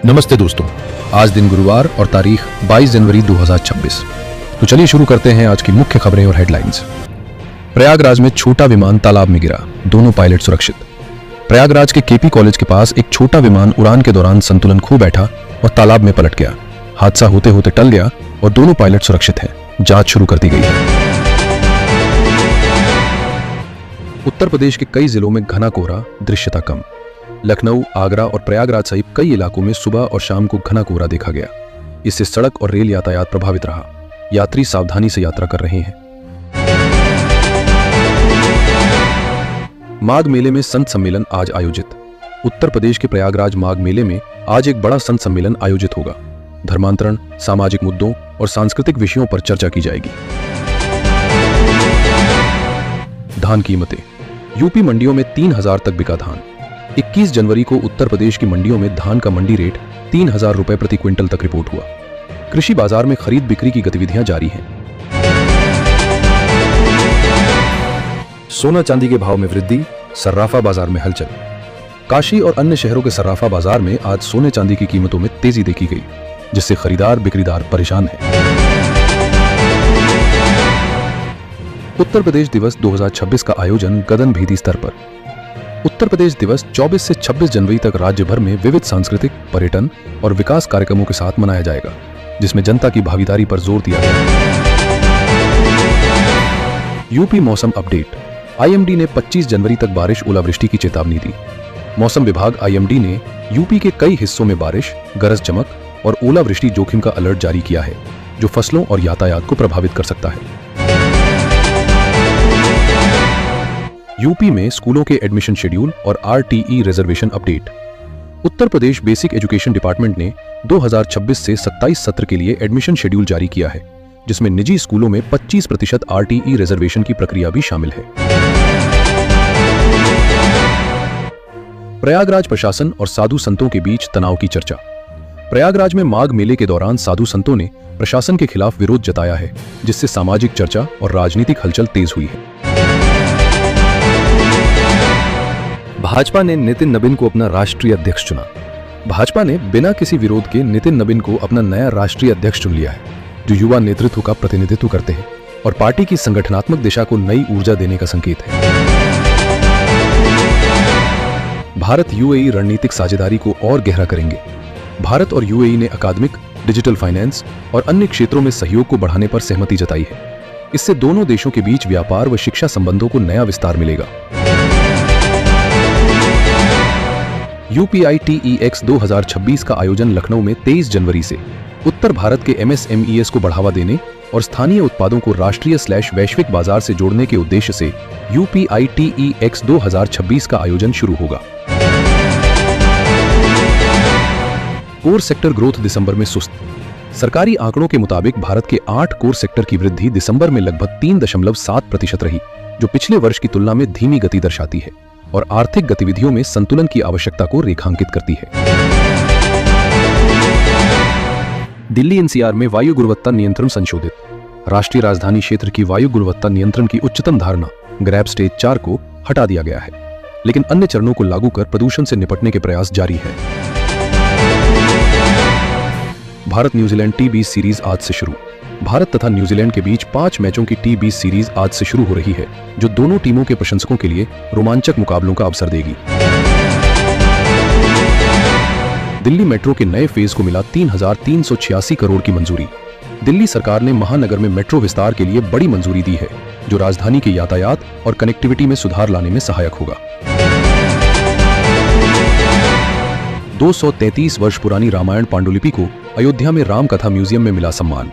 नमस्ते दोस्तों, आज दिन गुरुवार और तारीख 22 जनवरी 2026। तो चलिए शुरू करते हैं आज की मुख्य खबरें और हेडलाइंस। प्रयागराज में छोटा विमान तालाब में गिरा, दोनों पायलट सुरक्षित। प्रयागराज के केपी कॉलेज के पास एक छोटा विमान उड़ान के दौरान संतुलन खो बैठा और तालाब में पलट गया। हादसा होते होते टल गया और दोनों पायलट सुरक्षित हैं। जांच शुरू कर दी गई है। उत्तर प्रदेश के कई जिलों में घना कोहरा, दृश्यता कम। लखनऊ, आगरा और प्रयागराज सहित कई इलाकों में सुबह और शाम को घना कोहरा देखा गया। इससे सड़क और रेल यातायात प्रभावित रहा। यात्री सावधानी से यात्रा कर रहे हैं। माघ मेले में संत सम्मेलन आज आयोजित। उत्तर प्रदेश के प्रयागराज माघ मेले में आज एक बड़ा संत सम्मेलन आयोजित होगा। धर्मांतरण, सामाजिक मुद्दों और सांस्कृतिक विषयों पर चर्चा की जाएगी। धान कीमतें। यूपी मंडियों में 3000 तक बिका धान। 21 जनवरी को उत्तर प्रदेश की मंडियों में धान का मंडी रेट 3000 रुपए प्रति क्विंटल तक रिपोर्ट हुआ। कृषि बाजार में खरीद बिक्री की गतिविधियां जारी हैं। सोना चांदी के भाव में वृद्धि, सर्राफा बाजार में हलचल। काशी और अन्य शहरों के सर्राफा बाजार में आज सोने चांदी की कीमतों में तेजी देखी गई, जिससे खरीदार बिक्रीदार परेशान हैं। उत्तर प्रदेश दिवस 2026 का आयोजन गगनभेदी स्तर पर। उत्तर प्रदेश दिवस 24 से 26 जनवरी तक राज्य भर में विविध सांस्कृतिक, पर्यटन और विकास कार्यक्रमों के साथ मनाया जाएगा, जिसमें जनता की भागीदारी पर जोर दिया गया। यूपी मौसम अपडेट। आईएमडी ने 25 जनवरी तक बारिश, ओलावृष्टि की चेतावनी दी। मौसम विभाग आईएमडी ने यूपी के कई हिस्सों में बारिश, गरज चमक और ओलावृष्टि जोखिम का अलर्ट जारी किया है, जो फसलों और यातायात को प्रभावित कर सकता है। यूपी में स्कूलों के एडमिशन शेड्यूल और RTE reservation update. Uttar Pradesh basic education department ने 2026 से 27 सत्र के लिए एडमिशन शेड्यूल जारी किया है, जिसमें निजी स्कूलों में 25% आरटीई रिजर्वेशन की प्रक्रिया भी शामिल है। प्रयागराज प्रशासन और साधु संतों के बीच तनाव की चर्चा। प्रयागराज में माघ मेले के दौरान साधु संतों ने प्रशासन के खिलाफ विरोध जताया है, जिससे सामाजिक चर्चा और राजनीतिक हलचल तेज हुई है। भाजपा ने नितिन नबीन को अपना राष्ट्रीय अध्यक्ष चुना। भाजपा ने बिना किसी विरोध के नितिन नबीन को अपना नया राष्ट्रीय अध्यक्ष चुन लिया है, जो युवा नेतृत्व का प्रतिनिधित्व करते हैं और पार्टी की संगठनात्मक दिशा को नई ऊर्जा देने का संकेत है। भारत यूएई रणनीतिक साझेदारी को और गहरा करेंगे। भारत और यूएई ने अकादमिक, डिजिटल फाइनेंस और अन्य क्षेत्रों में सहयोग को बढ़ाने पर सहमति जताई है। इससे दोनों देशों के बीच व्यापार व शिक्षा संबंधों को नया विस्तार मिलेगा। UPITEX 2026 का आयोजन लखनऊ में 23 जनवरी से उत्तर भारत के MSMEs को बढ़ावा देने और स्थानीय उत्पादों को राष्ट्रीय/वैश्विक बाजार से जोड़ने के उद्देश्य से UPITEX 2026 का आयोजन शुरू होगा। कोर सेक्टर ग्रोथ दिसंबर में सुस्त। सरकारी आंकड़ों के मुताबिक भारत के 8 कोर सेक्टर की वृद्धि दिसंबर में लगभग 3.7% रही, जो पिछले वर्ष की तुलना में धीमी गति दर्शाती है और आर्थिक गतिविधियों में संतुलन की आवश्यकता को रेखांकित करती है। दिल्ली NCR में वायु गुणवत्ता नियंत्रण संशोधित। राष्ट्रीय राजधानी क्षेत्र की वायु गुणवत्ता नियंत्रण की उच्चतम धारणा ग्रैब स्टेज 4 को हटा दिया गया है, लेकिन अन्य चरणों को लागू कर प्रदूषण से निपटने के प्रयास जारी है। भारत न्यूजीलैंड टी20 सीरीज आज से शुरू। भारत तथा न्यूजीलैंड के बीच 5 मैचों की टी20 सीरीज आज से शुरू हो रही है, जो दोनों टीमों के प्रशंसकों के लिए रोमांचक मुकाबलों का अवसर देगी। दिल्ली मेट्रो के नए फेज को मिला 3386 करोड़ की मंजूरी। दिल्ली सरकार ने महानगर में मेट्रो विस्तार के लिए बड़ी मंजूरी दी है, जो राजधानी के यातायात और कनेक्टिविटी में सुधार लाने में सहायक होगा। 233 वर्ष पुरानी रामायण पांडुलिपि को अयोध्या में राम कथा म्यूजियम में मिला सम्मान।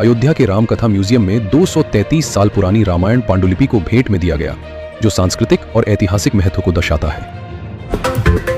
अयोध्या के राम कथा म्यूजियम में 233 साल पुरानी रामायण पांडुलिपि को भेंट में दिया गया, जो सांस्कृतिक और ऐतिहासिक महत्व को दर्शाता है।